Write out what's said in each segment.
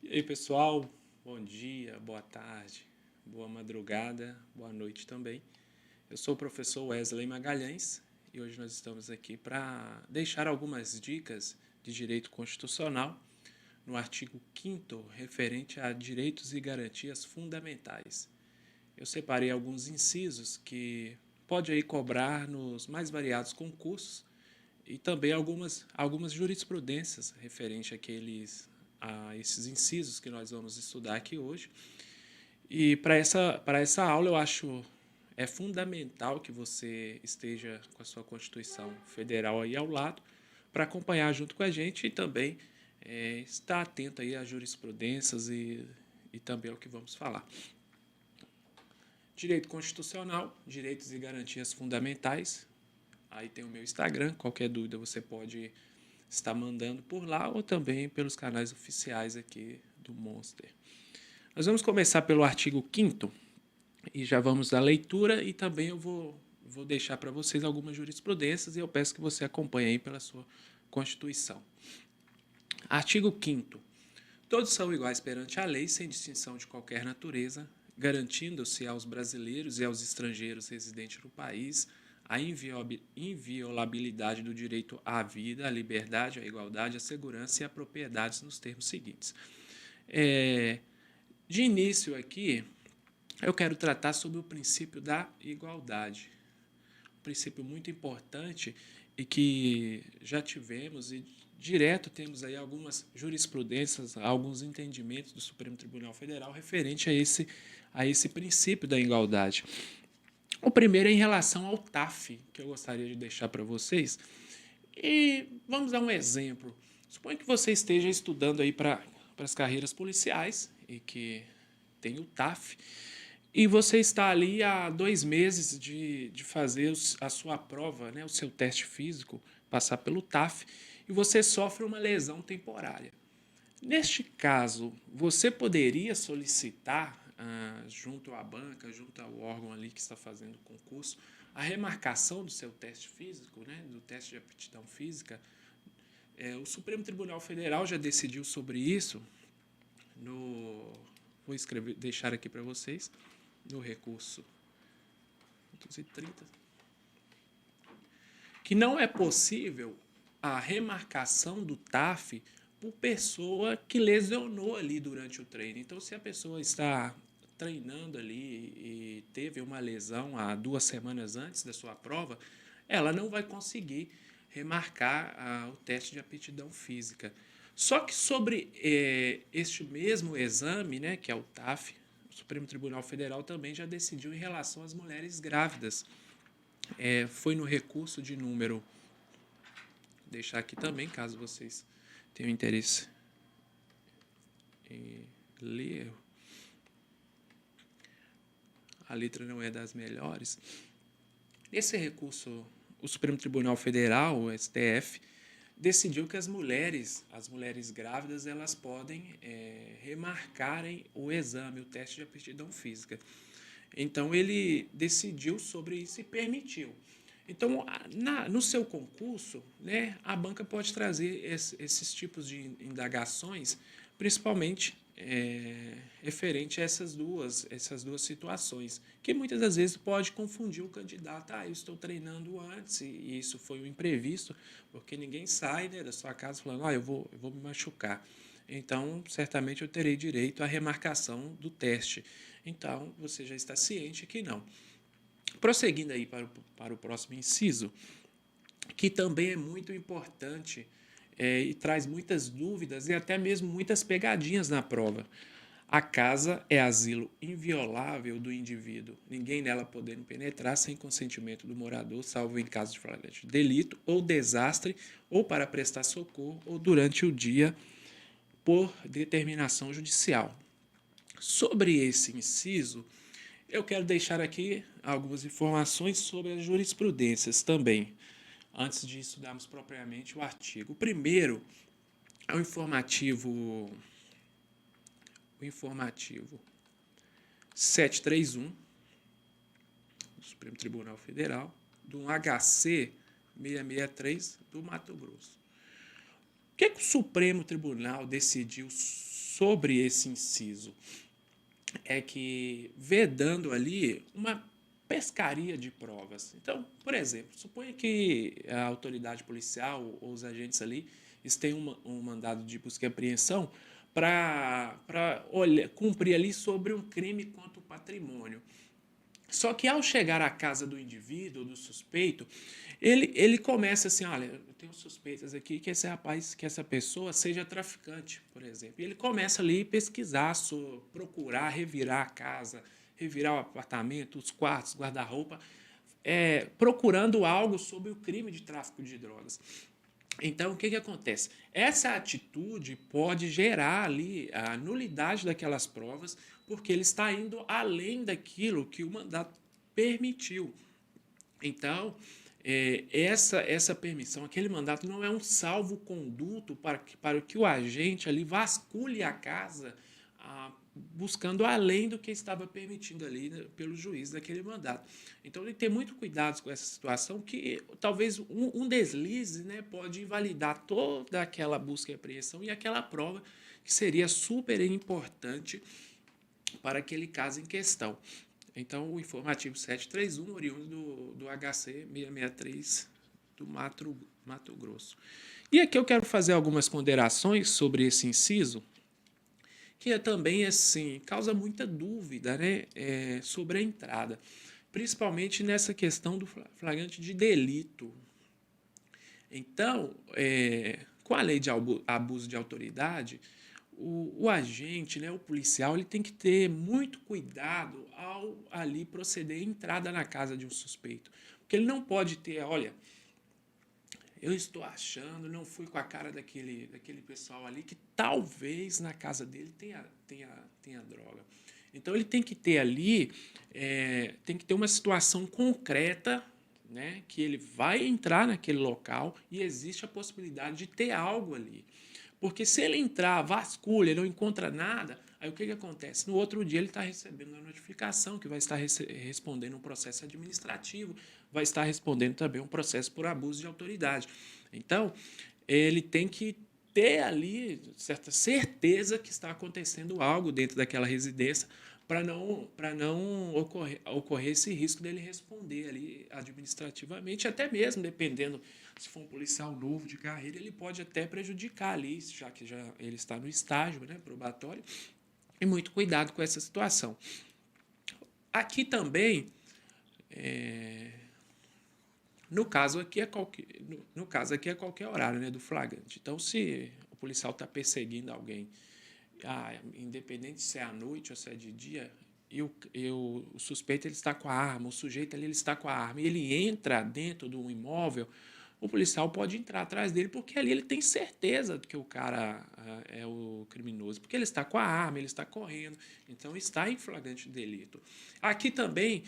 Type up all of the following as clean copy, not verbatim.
E aí, pessoal? Bom dia, boa tarde, boa madrugada, boa noite também. Eu sou o professor Wesley Magalhães e hoje nós estamos aqui para deixar algumas dicas de direito constitucional no artigo 5º referente a direitos e garantias fundamentais. Eu separei alguns incisos que pode aí cobrar nos mais variados concursos e também algumas jurisprudências referente a esses incisos que nós vamos estudar aqui hoje. E para essa aula eu acho fundamental que você esteja com a sua Constituição Federal aí ao lado para acompanhar junto com a gente e também estar atento aí às jurisprudências e também ao que vamos falar. Direito constitucional, direitos e garantias fundamentais. Aí tem o meu Instagram, qualquer dúvida você pode estar mandando por lá ou também pelos canais oficiais aqui do Monster. Nós vamos começar pelo artigo 5º e já vamos à leitura e também eu vou deixar para vocês algumas jurisprudências e eu peço que você acompanhe aí pela sua Constituição. Artigo 5º. Todos são iguais perante a lei, sem distinção de qualquer natureza, garantindo-se aos brasileiros e aos estrangeiros residentes no país a inviolabilidade do direito à vida, à liberdade, à igualdade, à segurança e à propriedade nos termos seguintes. De início aqui, eu quero tratar sobre o princípio da igualdade. Um princípio muito importante e que já tivemos e direto temos aí algumas jurisprudências, alguns entendimentos do Supremo Tribunal Federal referente a esse princípio da igualdade. O primeiro é em relação ao TAF, que eu gostaria de deixar para vocês. E vamos dar um exemplo. Suponha que você esteja estudando aí para as carreiras policiais e que tem o TAF, e você está ali há 2 meses de fazer a sua prova, né, o seu teste físico, passar pelo TAF, e você sofre uma lesão temporária. Neste caso, você poderia solicitar, junto à banca, junto ao órgão ali que está fazendo o concurso, a remarcação do seu teste físico, né, do teste de aptidão física. O Supremo Tribunal Federal já decidiu sobre isso, vou deixar aqui para vocês, no recurso 230, que não é possível a remarcação do TAF por pessoa que lesionou ali durante o treino. Então, se a pessoa está treinando ali e teve uma lesão há 2 semanas antes da sua prova, ela não vai conseguir remarcar o teste de aptidão física. Só que sobre este mesmo exame, né, que é o TAF, o Supremo Tribunal Federal também já decidiu em relação às mulheres grávidas. Foi no recurso de número... Vou deixar aqui também, caso vocês tenham interesse em ler. A letra não é das melhores. Nesse recurso, o Supremo Tribunal Federal, o STF, decidiu que as mulheres grávidas, elas podem remarcarem o exame, o teste de aptidão física. Então, ele decidiu sobre isso e permitiu. Então, no seu concurso, né, a banca pode trazer esses tipos de indagações, principalmente referente a essas duas situações, que muitas das vezes pode confundir o candidato. Eu estou treinando antes e isso foi um imprevisto, porque ninguém sai, né, da sua casa falando, eu vou me machucar. Então, certamente eu terei direito à remarcação do teste. Então, você já está ciente que não. Prosseguindo aí para o próximo inciso, que também é muito importante e traz muitas dúvidas e até mesmo muitas pegadinhas na prova. A casa é asilo inviolável do indivíduo, ninguém nela podendo penetrar sem consentimento do morador, salvo em caso de flagrante delito ou desastre, ou para prestar socorro, ou durante o dia por determinação judicial. Sobre esse inciso, eu quero deixar aqui algumas informações sobre as jurisprudências também, antes de estudarmos propriamente o artigo. O primeiro é o informativo 731 do Supremo Tribunal Federal, do HC 663 do Mato Grosso. O que o Supremo Tribunal decidiu sobre esse inciso é que vedando ali uma pescaria de provas. Então, por exemplo, suponha que a autoridade policial ou os agentes ali eles têm um mandado de busca e apreensão para cumprir ali sobre um crime contra o patrimônio. Só que ao chegar à casa do indivíduo, do suspeito, ele começa assim, olha, eu tenho suspeitas aqui que esse rapaz, que essa pessoa seja traficante, por exemplo. E ele começa ali a pesquisar, procurar, revirar a casa, revirar o apartamento, os quartos, guarda-roupa, procurando algo sobre o crime de tráfico de drogas. Então, o que acontece? Essa atitude pode gerar ali a nulidade daquelas provas, porque ele está indo além daquilo que o mandato permitiu. Então, essa permissão, aquele mandato não é um salvo-conduto para que o agente ali vasculhe a casa buscando além do que estava permitido ali, né, pelo juiz daquele mandato. Então, tem que ter muito cuidado com essa situação, que talvez um deslize, né, pode invalidar toda aquela busca e apreensão e aquela prova que seria super importante para aquele caso em questão. Então, o informativo 731, oriundo do HC 663 do Mato Grosso. E aqui eu quero fazer algumas ponderações sobre esse inciso, que também assim, causa muita dúvida, né, sobre a entrada, principalmente nessa questão do flagrante de delito. Então, com a lei de abuso de autoridade, o agente, né, o policial, ele tem que ter muito cuidado ao ali proceder a entrada na casa de um suspeito. Porque ele não pode ter, olha, eu estou achando, não fui com a cara daquele pessoal ali, que talvez na casa dele tenha droga. Então, ele tem que ter ali, tem que ter uma situação concreta, né, que ele vai entrar naquele local e existe a possibilidade de ter algo ali. Porque se ele entrar, vasculha, não encontra nada, aí o que acontece? No outro dia ele está recebendo uma notificação que vai estar respondendo um processo administrativo, vai estar respondendo também um processo por abuso de autoridade. Então, ele tem que ter ali certa certeza que está acontecendo algo dentro daquela residência para não ocorrer esse risco dele responder ali administrativamente, até mesmo dependendo, se for um policial novo de carreira, ele pode até prejudicar ali, já que ele está no estágio, né, probatório, e muito cuidado com essa situação. Aqui também, no caso aqui é qualquer horário, né, do flagrante. Então, se o policial está perseguindo alguém, independente se é à noite ou se é de dia, o suspeito ele está com a arma, o sujeito ali ele está com a arma, e ele entra dentro do imóvel, o policial pode entrar atrás dele, porque ali ele tem certeza de que o cara é o criminoso, porque ele está com a arma, ele está correndo, então está em flagrante delito. Aqui também,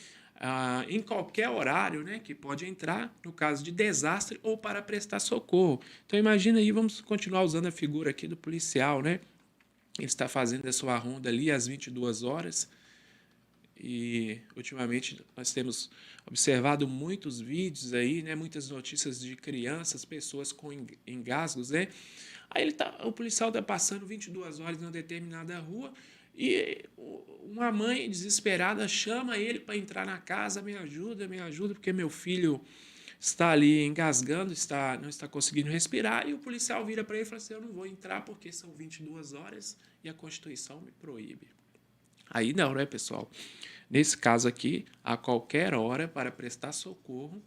em qualquer horário, né, que pode entrar, no caso de desastre ou para prestar socorro. Então imagina aí, vamos continuar usando a figura aqui do policial, né? Ele está fazendo a sua ronda ali às 22 horas, e ultimamente nós temos observado muitos vídeos aí, né, muitas notícias de crianças, pessoas com engasgos, né? Aí o policial está passando 22 horas em uma determinada rua e uma mãe desesperada chama ele para entrar na casa, me ajuda, porque meu filho está ali engasgando, não está conseguindo respirar, e o policial vira para ele e fala assim, eu não vou entrar porque são 22 horas e a Constituição me proíbe. Aí não, né, pessoal? Nesse caso aqui, a qualquer hora para prestar socorro,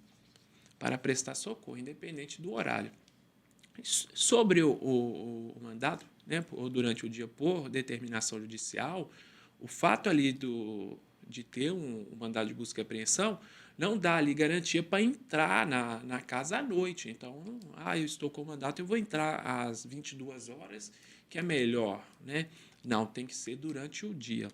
independente do horário. Sobre o mandato, né, ou durante o dia por determinação judicial, o fato ali de ter um mandado de busca e apreensão não dá ali garantia para entrar na casa à noite. Então, eu estou com o mandato, eu vou entrar às 22 horas, que é melhor, né? Não, tem que ser durante o dia.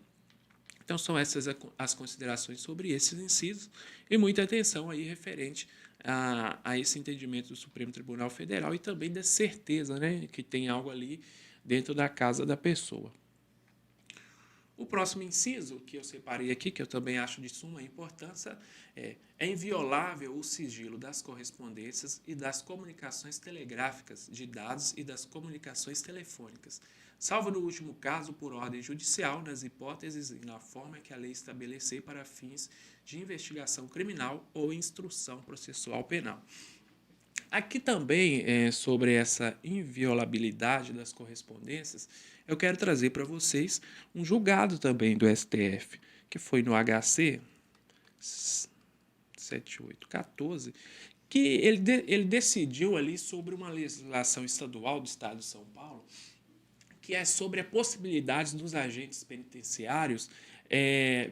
Então, são essas as considerações sobre esses incisos, e muita atenção aí referente a esse entendimento do Supremo Tribunal Federal e também da certeza, né, que tem algo ali dentro da casa da pessoa. O próximo inciso que eu separei aqui, que eu também acho de suma importância, é inviolável o sigilo das correspondências e das comunicações telegráficas de dados e das comunicações telefônicas, salvo no último caso por ordem judicial, nas hipóteses e na forma que a lei estabelecer para fins de investigação criminal ou instrução processual penal. Aqui também, sobre essa inviolabilidade das correspondências, eu quero trazer para vocês um julgado também do STF, que foi no HC 7814, que ele decidiu ali sobre uma legislação estadual do Estado de São Paulo, que é sobre a possibilidade dos agentes penitenciários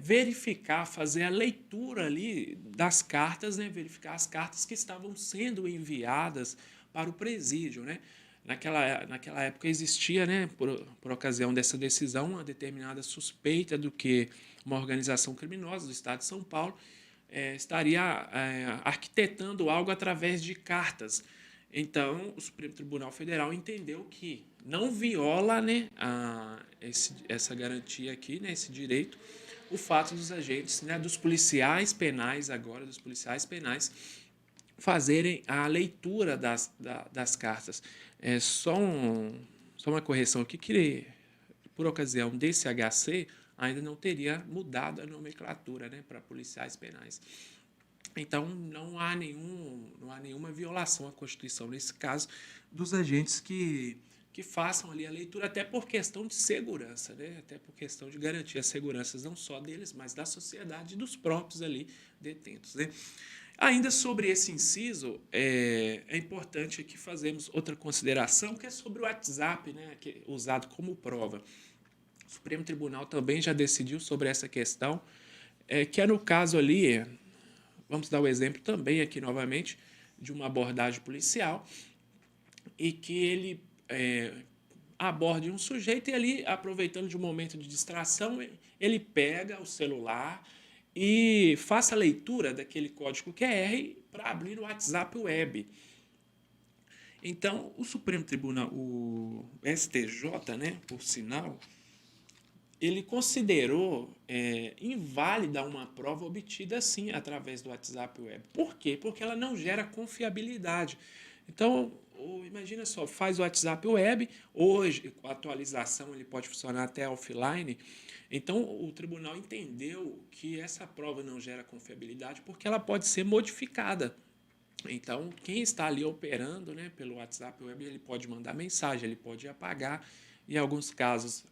verificar, fazer a leitura ali das cartas, né, verificar as cartas que estavam sendo enviadas para o presídio, né? Naquela época existia, né, por ocasião dessa decisão, uma determinada suspeita do que uma organização criminosa do Estado de São Paulo estaria arquitetando algo através de cartas. Então, o Supremo Tribunal Federal entendeu que não viola, né, essa garantia aqui, né, esse direito, o fato dos agentes, né, dos policiais penais agora, dos policiais penais, fazerem a leitura das cartas. Só uma correção aqui, que por ocasião desse HC, ainda não teria mudado a nomenclatura, né, para policiais penais. Então, não há nenhuma violação à Constituição, nesse caso, dos agentes que façam ali a leitura, até por questão de segurança, né? Até por questão de garantir as seguranças não só deles, mas da sociedade e dos próprios ali detentos, né? Ainda sobre esse inciso, é importante aqui fazermos outra consideração, que é sobre o WhatsApp, né, que é usado como prova. O Supremo Tribunal também já decidiu sobre essa questão, que é no caso ali, vamos dar o exemplo também aqui novamente, de uma abordagem policial, e que ele aborde um sujeito e ali, aproveitando de um momento de distração, ele pega o celular e faça a leitura daquele código QR para abrir o WhatsApp web. Então, o Supremo Tribunal, o STJ, né, por sinal, ele considerou inválida uma prova obtida, sim, através do WhatsApp web. Por quê? Porque ela não gera confiabilidade. Então, imagina só, faz o WhatsApp web, hoje, com a atualização, ele pode funcionar até offline. Então, o tribunal entendeu que essa prova não gera confiabilidade porque ela pode ser modificada. Então, quem está ali operando, né, pelo WhatsApp web, ele pode mandar mensagem, ele pode apagar. Em alguns casos,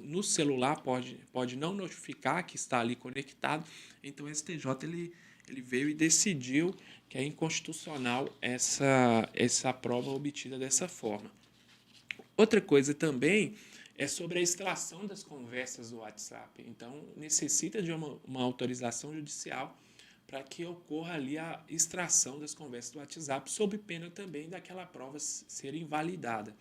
no celular pode não notificar que está ali conectado. Então, o STJ ele veio e decidiu que é inconstitucional essa prova obtida dessa forma. Outra coisa também é sobre a extração das conversas do WhatsApp. Então, necessita de uma autorização judicial para que ocorra ali a extração das conversas do WhatsApp, sob pena também daquela prova ser invalidada.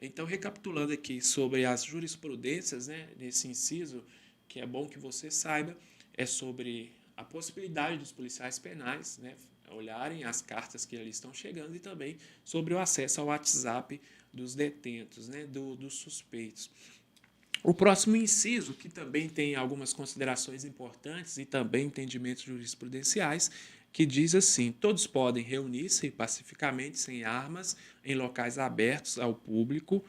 Então, recapitulando aqui sobre as jurisprudências, né, nesse inciso, que é bom que você saiba, é sobre a possibilidade dos policiais penais, né, olharem as cartas que ali estão chegando, e também sobre o acesso ao WhatsApp dos detentos, né, dos suspeitos. O próximo inciso, que também tem algumas considerações importantes e também entendimentos jurisprudenciais, que diz assim: todos podem reunir-se pacificamente, sem armas, em locais abertos ao público,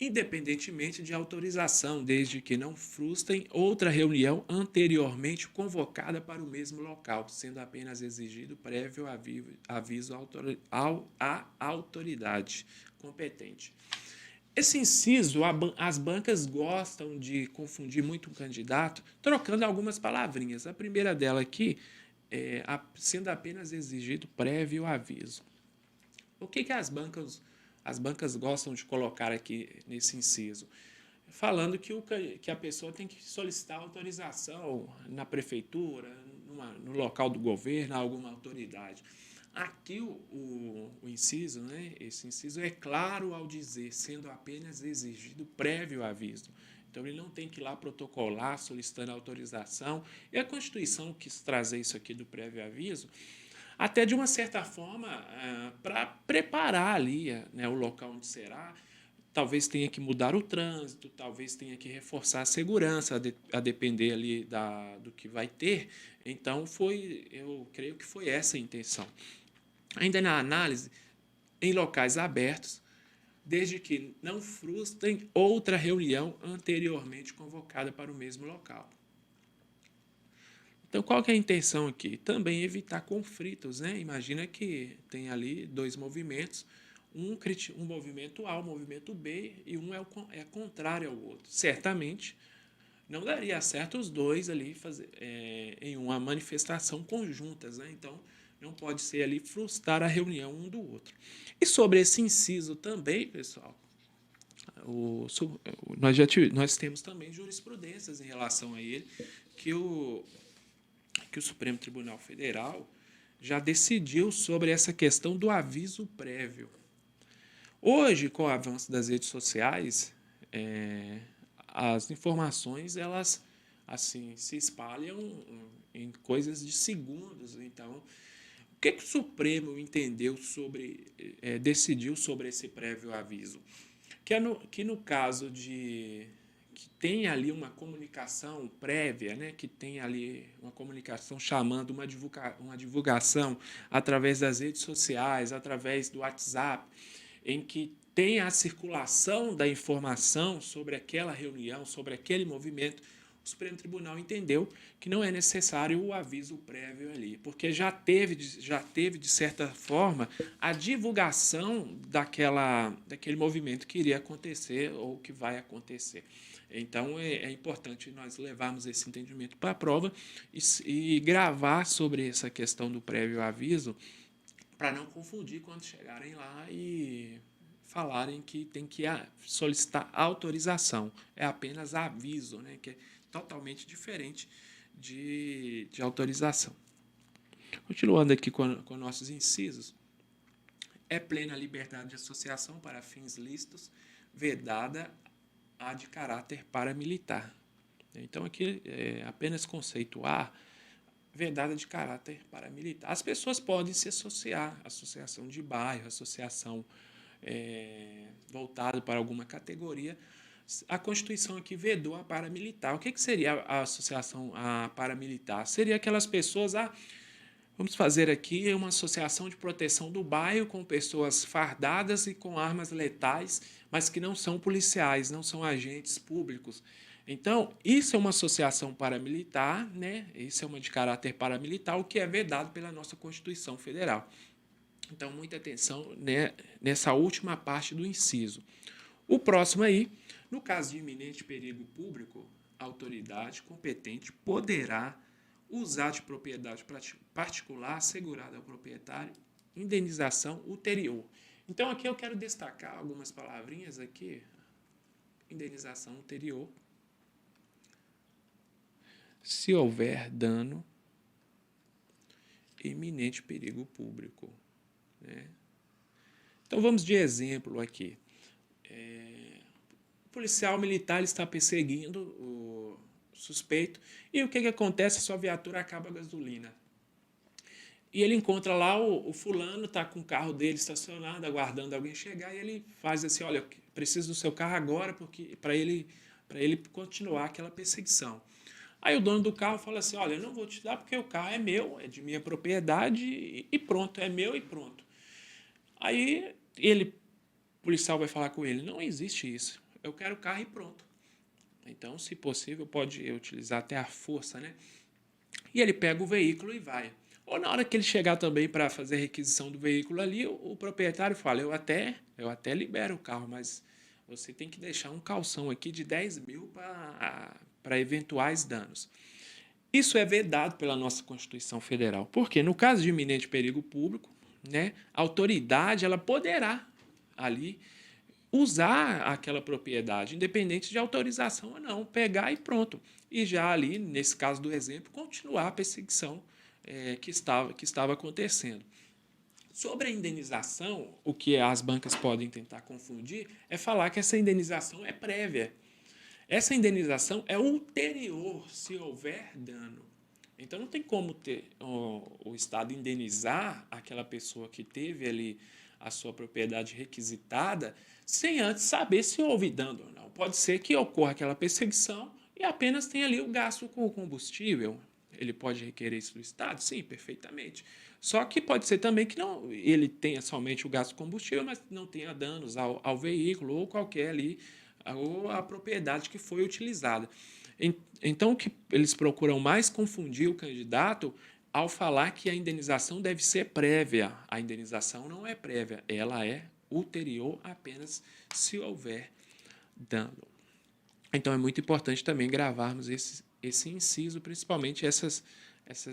independentemente de autorização, desde que não frustrem outra reunião anteriormente convocada para o mesmo local, sendo apenas exigido prévio aviso à autoridade competente. Esse inciso, as bancas gostam de confundir muito um candidato, trocando algumas palavrinhas. A primeira dela aqui é sendo apenas exigido prévio aviso. O que as bancas gostam de colocar aqui nesse inciso? Falando que a pessoa tem que solicitar autorização na prefeitura, no local do governo, alguma autoridade. Aqui o inciso, né, esse inciso é claro ao dizer, sendo apenas exigido prévio aviso. Então, ele não tem que ir lá protocolar, solicitando autorização. E a Constituição quis trazer isso aqui do prévio aviso, até de uma certa forma, para preparar ali, né, o local onde será. Talvez tenha que mudar o trânsito, talvez tenha que reforçar a segurança, a depender ali do que vai ter. Então, eu creio que foi essa a intenção. Ainda na análise, em locais abertos, desde que não frustrem outra reunião anteriormente convocada para o mesmo local. Então, qual que é a intenção aqui? Também evitar conflitos, né? Imagina que tem ali dois movimentos, um movimento A, um movimento B, e um é contrário ao outro. Certamente, não daria certo os dois ali em uma manifestação conjuntas, né? Então, não pode ser ali frustrar a reunião um do outro. E sobre esse inciso também, pessoal, nós temos também jurisprudências em relação a ele, que o Supremo Tribunal Federal já decidiu sobre essa questão do aviso prévio. Hoje, com o avanço das redes sociais, as informações elas assim se espalham em coisas de segundos. Então, o que o Supremo entendeu decidiu sobre esse prévio aviso? Que no caso de que tem ali uma comunicação prévia, né, que tem ali uma comunicação chamando uma divulgação através das redes sociais, através do WhatsApp, em que tem a circulação da informação sobre aquela reunião, sobre aquele movimento, o Supremo Tribunal entendeu que não é necessário o aviso prévio ali, porque já teve de certa forma, a divulgação daquele movimento que iria acontecer ou que vai acontecer. Então, é importante nós levarmos esse entendimento para a prova e gravar sobre essa questão do prévio aviso, para não confundir quando chegarem lá e falarem que tem que solicitar autorização. É apenas aviso, né, que é totalmente diferente de autorização. Continuando aqui com nossos incisos, é plena liberdade de associação para fins lícitos, vedada a de caráter paramilitar. Então, aqui é apenas conceito A, vedada de caráter paramilitar. As pessoas podem se associar, associação de bairro, associação voltada para alguma categoria. A Constituição aqui vedou a paramilitar. O que seria a associação paramilitar? Seria aquelas pessoas, vamos fazer aqui uma associação de proteção do bairro com pessoas fardadas e com armas letais, mas que não são policiais, não são agentes públicos. Então, isso é uma associação paramilitar, né? Isso é uma de caráter paramilitar, o que é vedado pela nossa Constituição Federal. Então, muita atenção, né, nessa última parte do inciso. O próximo aí, no caso de iminente perigo público, a autoridade competente poderá usar de propriedade particular assegurada ao proprietário indenização ulterior. Então, aqui eu quero destacar algumas palavrinhas aqui. Indenização ulterior. Se houver dano, iminente perigo público. Né? Então, vamos de exemplo aqui. O policial militar está perseguindo o suspeito e o que acontece? A sua viatura acaba a gasolina. E ele encontra lá o fulano, está com o carro dele estacionado, aguardando alguém chegar, e ele faz assim, olha, eu preciso do seu carro agora para ele continuar aquela perseguição. Aí o dono do carro fala assim, olha, eu não vou te dar porque o carro é meu, é de minha propriedade e pronto, é meu e pronto. Aí o policial vai falar com ele, não existe isso, eu quero o carro e pronto. Então, se possível, pode utilizar até a força, né? E ele pega o veículo e vai. Ou na hora que ele chegar também para fazer a requisição do veículo ali, o proprietário fala, eu até libero o carro, mas você tem que deixar um calção aqui de 10 mil para eventuais danos. Isso é vedado pela nossa Constituição Federal. Porque no caso de iminente perigo público, né, a autoridade ela poderá ali usar aquela propriedade, independente de autorização ou não, pegar e pronto. E já ali, nesse caso do exemplo, continuar a perseguição que estava acontecendo. Sobre a indenização, o que as bancas podem tentar confundir é falar que essa indenização é prévia. Essa indenização é ulterior se houver dano. Então, não tem como o Estado indenizar aquela pessoa que teve ali a sua propriedade requisitada sem antes saber se houve dano ou não. Pode ser que ocorra aquela perseguição e apenas tenha ali o gasto com o combustível. ele pode requerer isso do Estado? Sim, perfeitamente. Só que pode ser também que não ele tenha somente o gasto de combustível, mas não tenha danos ao veículo ou qualquer ali, ou a propriedade que foi utilizada. Então, o que eles procuram mais confundir o candidato ao falar que a indenização deve ser prévia. A indenização não é prévia, ela é ulterior apenas se houver dano. Então, é muito importante também gravarmos esse inciso, principalmente essas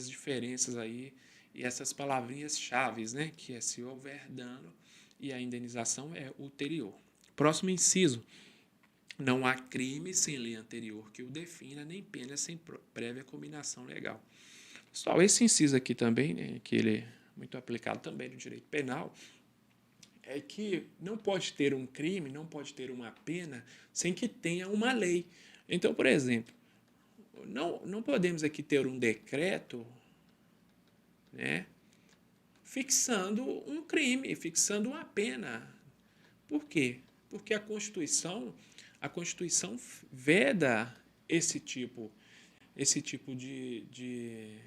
diferenças aí e essas palavrinhas-chave, né? Que é se houver dano e a indenização é ulterior. Próximo inciso. Não há crime sem lei anterior que o defina, nem pena sem prévia combinação legal. Pessoal, esse inciso aqui também, né, que ele é muito aplicado também no direito penal, é que não pode ter um crime, não pode ter uma pena sem que tenha uma lei. Então, por exemplo, não podemos aqui ter um decreto, né, fixando um crime, fixando uma pena. Por quê? Porque a Constituição veda esse tipo de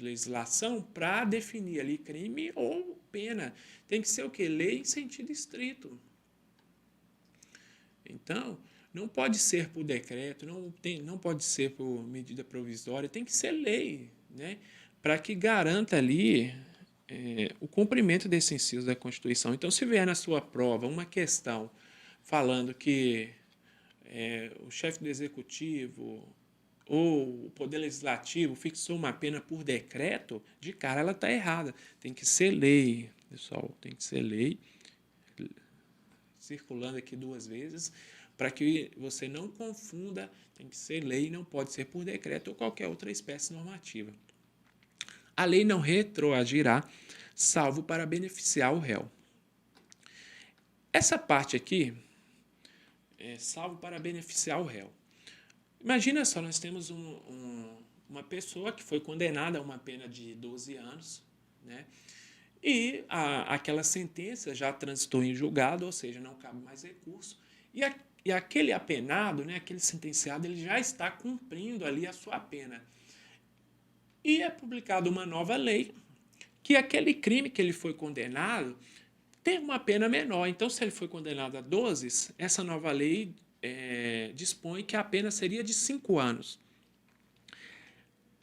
legislação para definir ali crime ou pena. Tem que ser o quê? Lei em sentido estrito. Então, não pode ser por decreto, não pode ser por medida provisória, tem que ser lei, né? Para que garanta ali o cumprimento desse inciso da Constituição. Então, se vier na sua prova uma questão falando que o chefe do executivo ou o poder legislativo fixou uma pena por decreto, de cara ela está errada. Tem que ser lei, pessoal, tem que ser lei, circulando aqui 2 vezes, para que você não confunda, tem que ser lei, não pode ser por decreto ou qualquer outra espécie normativa. A lei não retroagirá, salvo para beneficiar o réu. Essa parte aqui é salvo para beneficiar o réu. Imagina só, nós temos uma pessoa que foi condenada a uma pena de 12 anos, né? E aquela sentença já transitou em julgado, ou seja, não cabe mais recurso, e aquele apenado, né, aquele sentenciado, ele já está cumprindo ali a sua pena. E é publicada uma nova lei que aquele crime que ele foi condenado tem uma pena menor. Então, se ele foi condenado a 12, essa nova lei dispõe que a pena seria de 5 anos.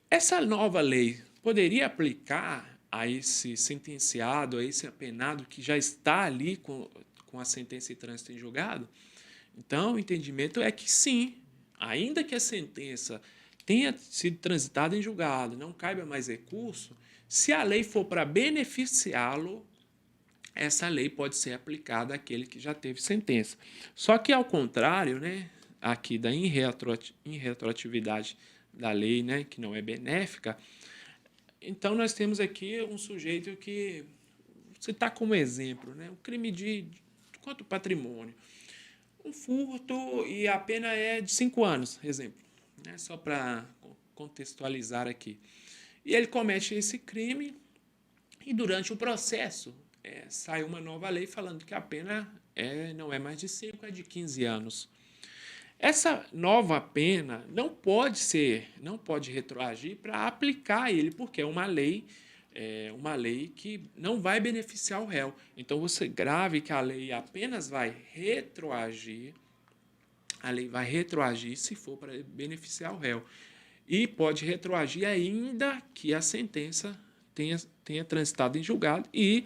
Essa nova lei poderia aplicar a esse sentenciado, a esse apenado que já está ali com a sentença em trânsito em julgado? Então, o entendimento é que sim, ainda que a sentença tenha sido transitada em julgado, não caiba mais recurso, se a lei for para beneficiá-lo, essa lei pode ser aplicada àquele que já teve sentença. Só que, ao contrário, né, aqui da irretroatividade da lei, né, que não é benéfica, então nós temos aqui um sujeito que, você está como exemplo, né, o crime de quanto patrimônio, um furto e a pena é de 5 anos, exemplo, né, só para contextualizar aqui. E ele comete esse crime e durante o processo sai uma nova lei falando que a pena não é mais de 5, é de 15 anos. Essa nova pena não pode retroagir para aplicar ele, porque é uma lei que não vai beneficiar o réu. Então, você grave que a lei apenas vai retroagir, se for para beneficiar o réu. E pode retroagir ainda que a sentença tenha transitado em julgado e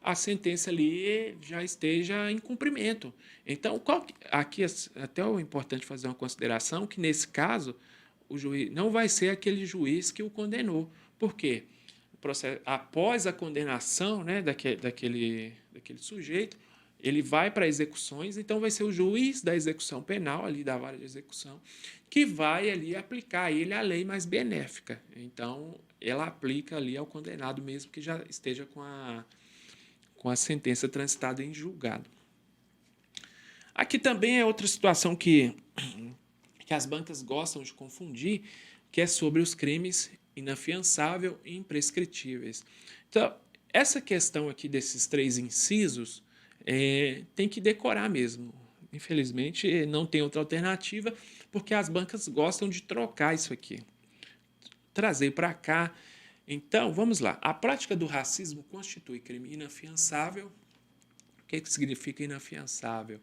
a sentença ali já esteja em cumprimento. Então, aqui até é importante fazer uma consideração que, nesse caso, o juiz não vai ser aquele juiz que o condenou. Por quê? Após a condenação, né, daquele sujeito, ele vai para execuções, então vai ser o juiz da execução penal, ali da vara de execução, que vai ali aplicar a ele a lei mais benéfica. Então, ela aplica ali ao condenado mesmo que já esteja com a sentença transitada em julgado. Aqui também é outra situação que as bancas gostam de confundir, que é sobre os crimes inafiançável e imprescritíveis. Então, essa questão aqui desses 3 incisos tem que decorar mesmo. Infelizmente, não tem outra alternativa, porque as bancas gostam de trocar isso aqui. trazer para cá. Então, vamos lá. A prática do racismo constitui crime inafiançável. O que significa inafiançável?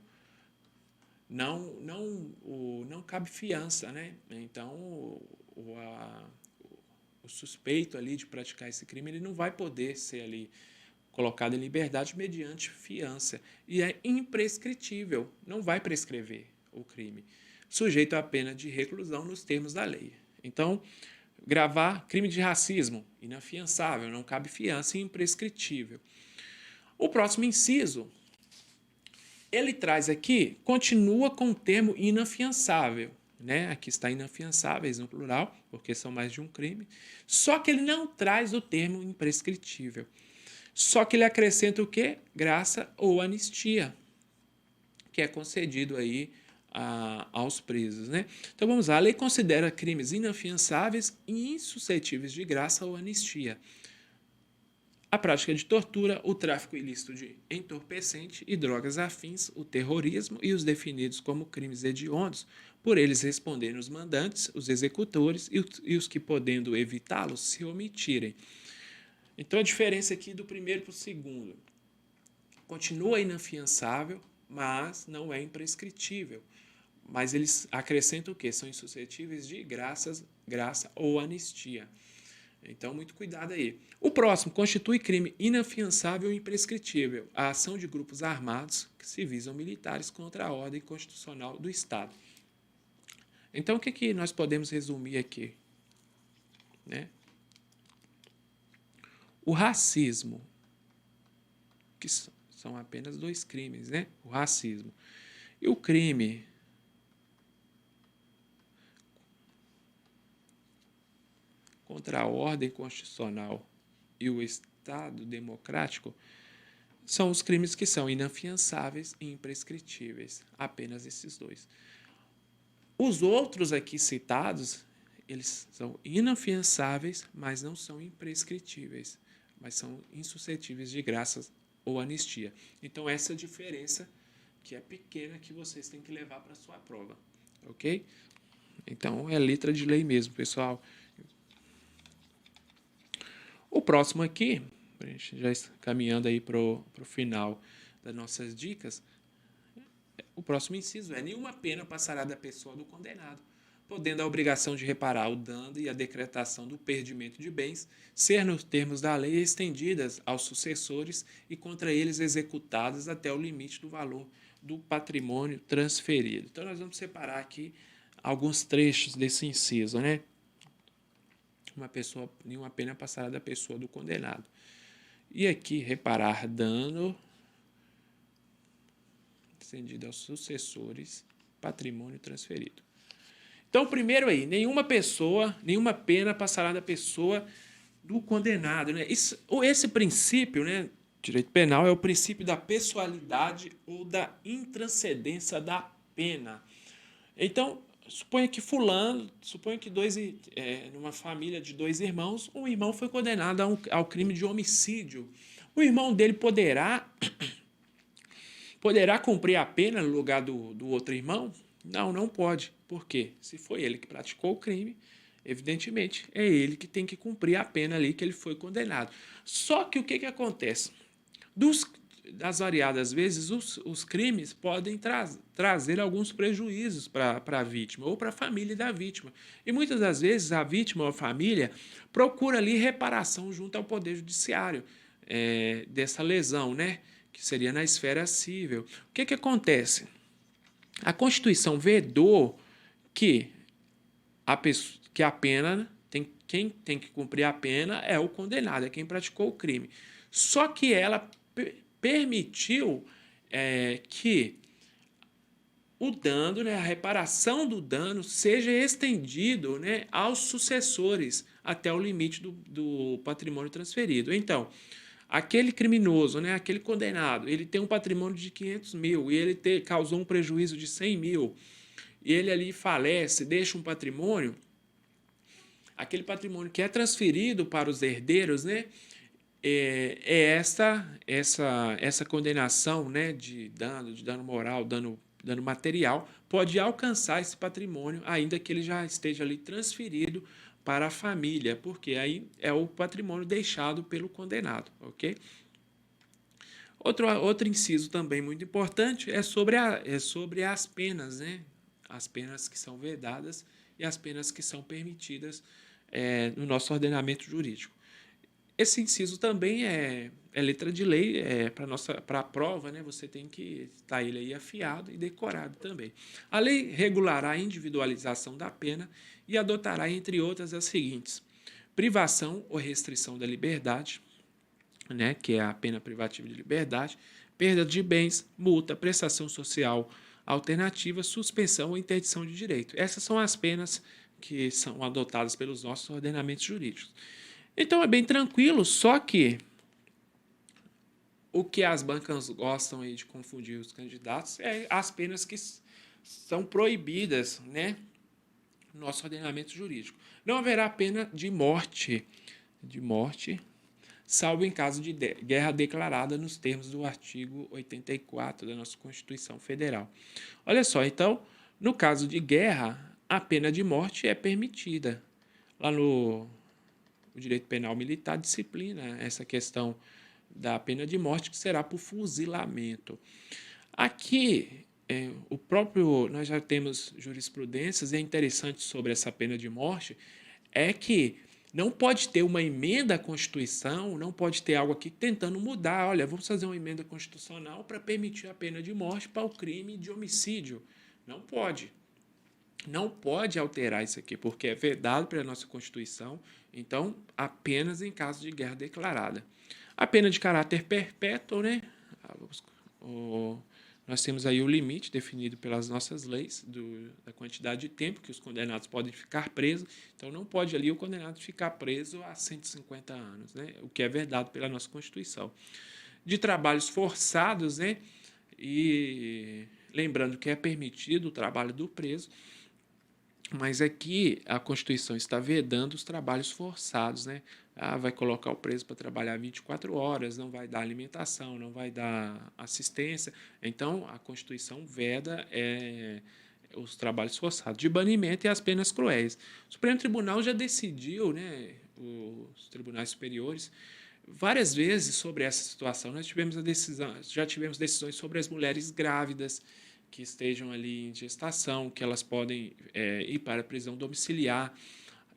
Não cabe fiança, né? Então, o suspeito ali de praticar esse crime, ele não vai poder ser ali colocado em liberdade mediante fiança. E é imprescritível, não vai prescrever o crime, sujeito à pena de reclusão nos termos da lei. Então, gravar crime de racismo, inafiançável, não cabe fiança e imprescritível. O próximo inciso, ele traz aqui, continua com o termo inafiançável, né? Aqui está inafiançáveis no plural, porque são mais de um crime, só que ele não traz o termo imprescritível. Só que ele acrescenta o quê? Graça ou anistia, que é concedido aí aos presos, né? Então vamos lá, a lei considera crimes inafiançáveis e insuscetíveis de graça ou anistia a prática de tortura, o tráfico ilícito de entorpecente e drogas afins, o terrorismo e os definidos como crimes hediondos, por eles responderem os mandantes, os executores e os que, podendo evitá-los, se omitirem. Então, a diferença aqui do primeiro para o segundo. Continua inafiançável, mas não é imprescritível. Mas eles acrescentam o quê? São insuscetíveis de graça ou anistia. Então, muito cuidado aí. O próximo, constitui crime inafiançável e imprescritível a ação de grupos armados, civis ou militares, contra a ordem constitucional do Estado. Então, o que nós podemos resumir aqui? Né? O racismo, que são apenas dois crimes, né? O racismo. E o crime contra a ordem constitucional e o Estado democrático são os crimes que são inafiançáveis e imprescritíveis. Apenas esses dois. Os outros aqui citados, eles são inafiançáveis, mas não são imprescritíveis, mas são insuscetíveis de graça ou anistia. Então, essa é a diferença que é pequena que vocês têm que levar para a sua prova, ok? Então, é letra de lei mesmo, pessoal. O próximo aqui, a gente já está caminhando aí para o final das nossas dicas, o próximo inciso é: nenhuma pena passará da pessoa do condenado, podendo a obrigação de reparar o dano e a decretação do perdimento de bens ser, nos termos da lei, estendidas aos sucessores e contra eles executadas até o limite do valor do patrimônio transferido. Então, nós vamos separar aqui alguns trechos desse inciso, né? Nenhuma pena passará da pessoa do condenado. E aqui, reparar dano estendido aos sucessores, patrimônio transferido. Então, primeiro aí, nenhuma pena passará da pessoa do condenado, né? Esse princípio, né, direito penal, é o princípio da pessoalidade ou da intranscendência da pena. Então, suponha que numa família de dois irmãos, um irmão foi condenado ao crime de homicídio. O irmão dele poderá cumprir a pena no lugar do outro irmão? Não pode. Por quê? Se foi ele que praticou o crime, evidentemente, é ele que tem que cumprir a pena ali que ele foi condenado. Só que o que acontece? Das variadas vezes, os crimes podem trazer alguns prejuízos para a vítima ou para a família da vítima. E muitas das vezes a vítima ou a família procura ali reparação junto ao Poder Judiciário dessa lesão, né? Que seria na esfera civil. O que acontece? A Constituição vedou que a pena, quem tem que cumprir a pena é o condenado, é quem praticou o crime. Só que ela permitiu que o dano, né, a reparação do dano, seja estendido, né, aos sucessores até o limite do patrimônio transferido. Então, aquele criminoso, né, aquele condenado, ele tem um patrimônio de 500 mil e ele causou um prejuízo de 100 mil, e ele ali falece, deixa um patrimônio, aquele patrimônio que é transferido para os herdeiros, né, essa condenação, né, de dano moral, dano material, pode alcançar esse patrimônio, ainda que ele já esteja ali transferido para a família, porque aí é o patrimônio deixado pelo condenado, ok? Outro inciso também muito importante é sobre as penas, né? As penas que são vedadas e as penas que são permitidas no nosso ordenamento jurídico. Esse inciso também é letra de lei, para a prova, né? Você tem que estar ele aí afiado e decorado também. A lei regulará a individualização da pena e adotará, entre outras, as seguintes: privação ou restrição da liberdade, né, que é a pena privativa de liberdade, perda de bens, multa, prestação social alternativa, suspensão ou interdição de direito. Essas são as penas que são adotadas pelos nossos ordenamentos jurídicos. Então é bem tranquilo, só que o que as bancas gostam aí de confundir os candidatos é as penas que são proibidas, né, no nosso ordenamento jurídico. Não haverá pena de morte, salvo em caso de guerra declarada nos termos do artigo 84 da nossa Constituição Federal. Olha só, então, no caso de guerra, a pena de morte é permitida. Lá no o direito penal militar disciplina essa questão da pena de morte, que será por fuzilamento. Aqui, nós já temos jurisprudências, e é interessante sobre essa pena de morte, é que não pode ter uma emenda à Constituição, não pode ter algo aqui tentando mudar. Olha, vamos fazer uma emenda constitucional para permitir a pena de morte para o crime de homicídio. Não pode. Não pode alterar isso aqui, porque é vedado pela nossa Constituição, então apenas em caso de guerra declarada. A pena de caráter perpétuo, né? Nós temos aí o limite definido pelas nossas leis da quantidade de tempo que os condenados podem ficar presos. Então, não pode ali o condenado ficar preso há 150 anos, né? O que é vedado pela nossa Constituição. De trabalhos forçados, né? E lembrando que é permitido o trabalho do preso, mas aqui a Constituição está vedando os trabalhos forçados, né? Vai colocar o preso para trabalhar 24 horas, não vai dar alimentação, não vai dar assistência. Então, a Constituição veda os trabalhos forçados de banimento e as penas cruéis. O Supremo Tribunal já decidiu, né, os tribunais superiores, várias vezes sobre essa situação. Nós já tivemos decisões sobre as mulheres grávidas que estejam ali em gestação, que elas podem ir para a prisão domiciliar.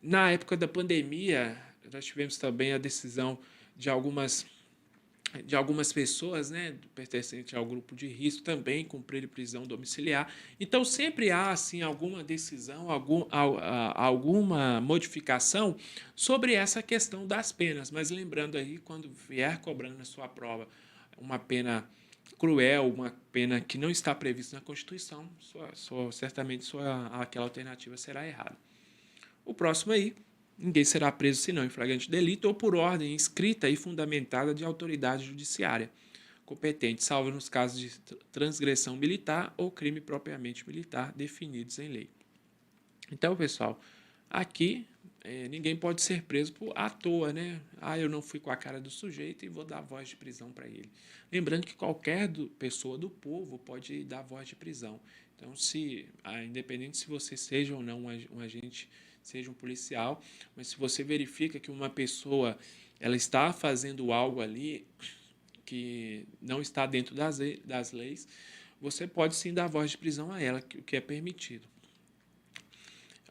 Na época da pandemia, nós tivemos também a decisão de algumas pessoas, né, pertencentes ao grupo de risco, também cumprir prisão domiciliar. Então, sempre há assim, alguma decisão, alguma modificação sobre essa questão das penas. Mas lembrando aí, quando vier cobrando na sua prova uma pena cruel, uma pena que não está prevista na Constituição, certamente aquela alternativa será errada. O próximo aí: ninguém será preso senão em flagrante delito ou por ordem escrita e fundamentada de autoridade judiciária competente, salvo nos casos de transgressão militar ou crime propriamente militar definidos em lei. Então, pessoal, aqui ninguém pode ser preso à toa, né? Eu não fui com a cara do sujeito e vou dar voz de prisão para ele. Lembrando que qualquer pessoa do povo pode dar voz de prisão. Então, independente se você seja ou não um agente, seja um policial, mas se você verifica que uma pessoa ela está fazendo algo ali que não está dentro das leis, você pode sim dar voz de prisão a ela, o que é permitido.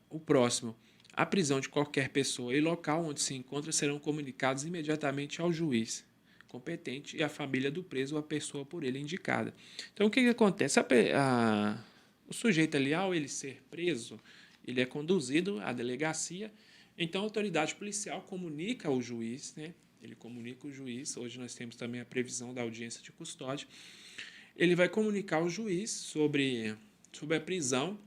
O próximo: a prisão de qualquer pessoa e local onde se encontra serão comunicados imediatamente ao juiz competente e à família do preso ou à pessoa por ele indicada. Então, o que acontece? O sujeito ali, ao ele ser preso, ele é conduzido à delegacia. Então, a autoridade policial comunica ao juiz, né? Ele comunica o juiz. Hoje nós temos também a previsão da audiência de custódia. Ele vai comunicar ao juiz sobre a prisão,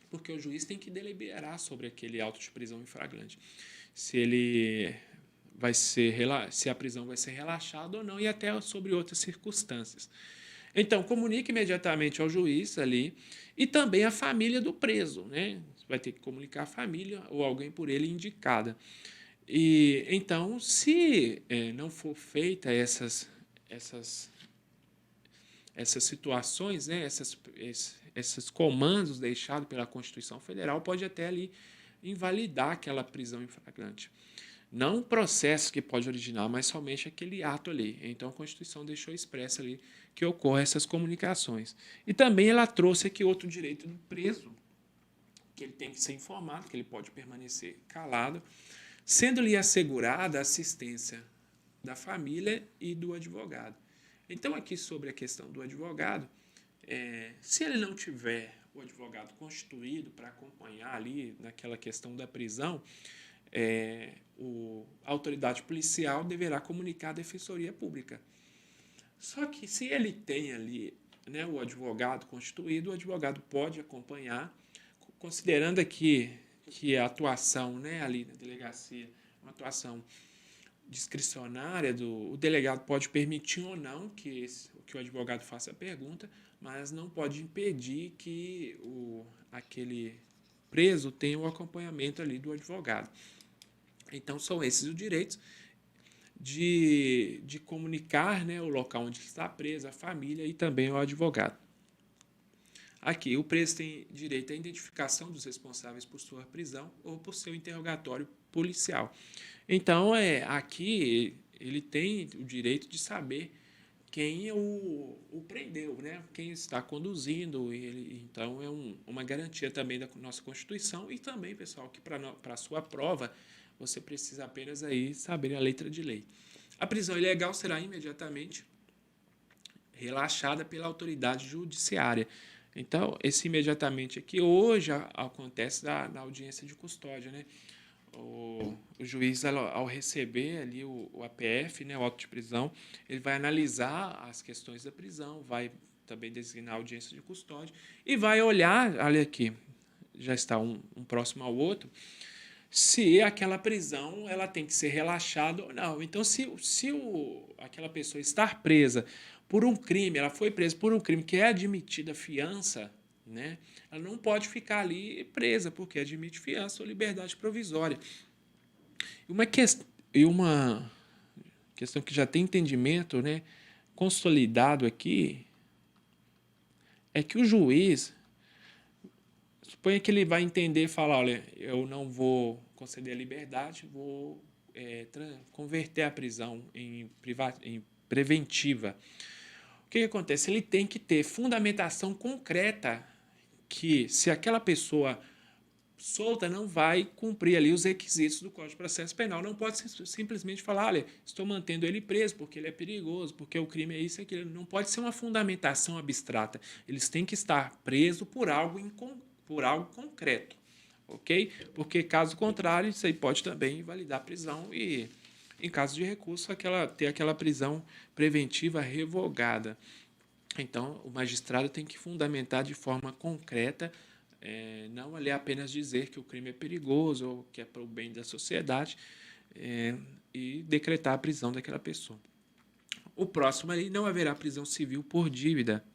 porque o juiz tem que deliberar sobre aquele auto de prisão em flagrante. Se a prisão vai ser relaxada ou não, e até sobre outras circunstâncias. Então, comunique imediatamente ao juiz ali e também à família do preso, né? Vai ter que comunicar a família ou alguém por ele indicada. E então, se não for feita essas situações, né, esses comandos deixados pela Constituição Federal, pode até ali invalidar aquela prisão em flagrante. Não o processo que pode originar, mas somente aquele ato ali. Então, a Constituição deixou expresso ali que ocorrem essas comunicações. E também ela trouxe aqui outro direito do preso, que ele tem que ser informado, que ele pode permanecer calado, sendo-lhe assegurada a assistência da família e do advogado. Então, aqui sobre a questão do advogado, se ele não tiver o advogado constituído para acompanhar ali naquela questão da prisão, a autoridade policial deverá comunicar à Defensoria Pública. Só que se ele tem ali, né, o advogado constituído, o advogado pode acompanhar, considerando aqui que a atuação, né, ali na delegacia, uma atuação discricionária, o delegado pode permitir ou não que o advogado faça a pergunta, mas não pode impedir que aquele preso tenha o acompanhamento ali do advogado. Então, são esses os direitos de comunicar, né, o local onde está preso, a família e também o advogado. Aqui, o preso tem direito à identificação dos responsáveis por sua prisão ou por seu interrogatório policial. Então, aqui ele tem o direito de saber quem o prendeu, né? Quem está conduzindo ele. Então, é uma garantia também da nossa Constituição e também, pessoal, que para a sua prova você precisa apenas aí saber a letra de lei. A prisão ilegal será imediatamente relaxada pela autoridade judiciária. Então, esse imediatamente aqui, hoje acontece na audiência de custódia, né? O juiz, ao receber ali o APF, né, o auto de prisão, ele vai analisar as questões da prisão, vai também designar a audiência de custódia e vai olhar, olha aqui, já está um próximo ao outro, se aquela prisão ela tem que ser relaxada ou não. Então, se aquela pessoa estar presa por um crime, ela foi presa por um crime que é admitida fiança, né? Ela não pode ficar ali presa, porque admite fiança ou liberdade provisória. E uma questão que já tem entendimento, né, consolidado aqui, é que o juiz, suponha que ele vai entender e falar, olha, eu não vou conceder a liberdade, vou converter a prisão em preventiva. O que acontece? Ele tem que ter fundamentação concreta que se aquela pessoa solta não vai cumprir ali os requisitos do Código de Processo Penal. Não pode simplesmente falar, olha, estou mantendo ele preso porque ele é perigoso, porque o crime é isso e aquilo. Não pode ser uma fundamentação abstrata. Eles têm que estar presos por algo concreto, ok? Porque, caso contrário, isso aí pode também invalidar a prisão e, em caso de recurso, ter aquela prisão preventiva revogada. Então, o magistrado tem que fundamentar de forma concreta, não ali apenas dizer que o crime é perigoso ou que é para o bem da sociedade, e decretar a prisão daquela pessoa. O próximo ali, não haverá prisão civil por dívida,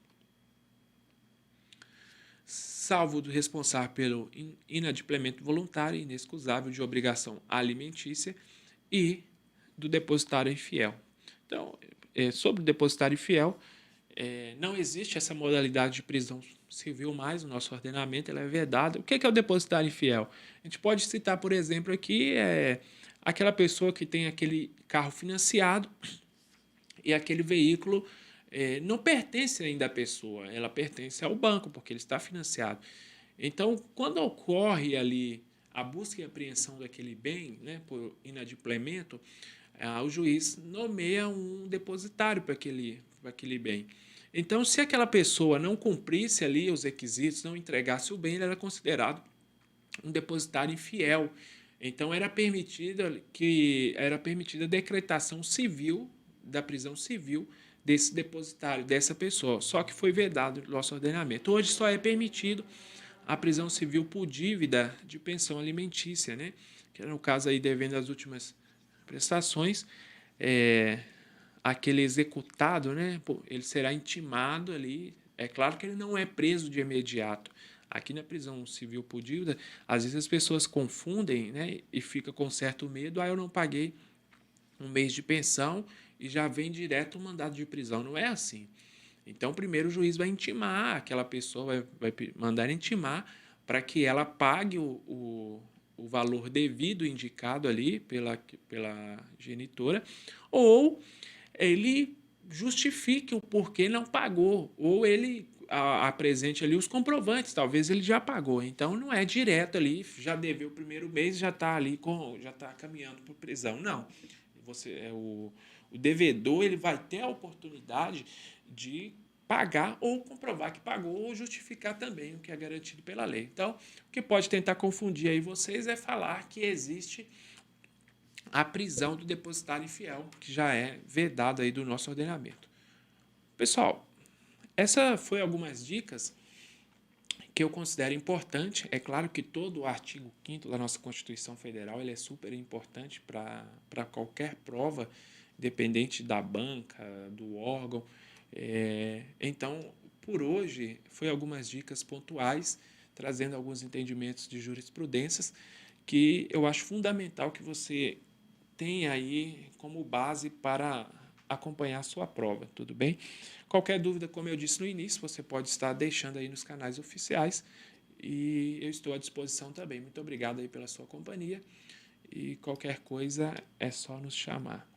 salvo do responsável pelo inadimplemento voluntário e inexcusável de obrigação alimentícia e do depositário infiel. Então, sobre o depositário infiel, não existe essa modalidade de prisão civil mais no nosso ordenamento, ela é vedada. O que é o depositário infiel? A gente pode citar, por exemplo, aqui aquela pessoa que tem aquele carro financiado e aquele veículo não pertence ainda à pessoa, ela pertence ao banco, porque ele está financiado. Então, quando ocorre ali a busca e apreensão daquele bem, né, por inadimplemento, o juiz nomeia um depositário para aquele bem. Então, se aquela pessoa não cumprisse ali os requisitos, não entregasse o bem, ele era considerado um depositário infiel. Então, era permitida a decretação civil, da prisão civil, desse depositário, dessa pessoa. Só que foi vedado no nosso ordenamento. Hoje só é permitido a prisão civil por dívida de pensão alimentícia, né? Que no caso aí devendo as últimas prestações, aquele executado, né? Ele será intimado ali. É claro que ele não é preso de imediato. Aqui na prisão civil por dívida, às vezes as pessoas confundem, né? E fica com certo medo. Eu não paguei um mês de pensão e já vem direto um mandado de prisão. Não é assim. Então, primeiro o juiz vai intimar aquela pessoa, vai mandar intimar para que ela pague o valor devido indicado ali pela genitora, ou ele justifique o porquê não pagou, ou ele apresente ali os comprovantes, talvez ele já pagou. Então não é direto ali, já deveu o primeiro mês, já está ali já está caminhando para prisão. Não. O devedor ele vai ter a oportunidade de pagar ou comprovar que pagou ou justificar também o que é garantido pela lei. Então, o que pode tentar confundir aí vocês é falar que existe a prisão do depositário infiel, que já é vedado aí do nosso ordenamento. Pessoal, essa foi algumas dicas que eu considero importante. É claro que todo o artigo 5º da nossa Constituição Federal ele é super importante para qualquer prova, independente da banca, do órgão. Então, por hoje, foi algumas dicas pontuais, trazendo alguns entendimentos de jurisprudências que eu acho fundamental que você tenha aí como base para acompanhar a sua prova, tudo bem? Qualquer dúvida, como eu disse no início, você pode estar deixando aí nos canais oficiais e eu estou à disposição também. Muito obrigado aí pela sua companhia e qualquer coisa é só nos chamar.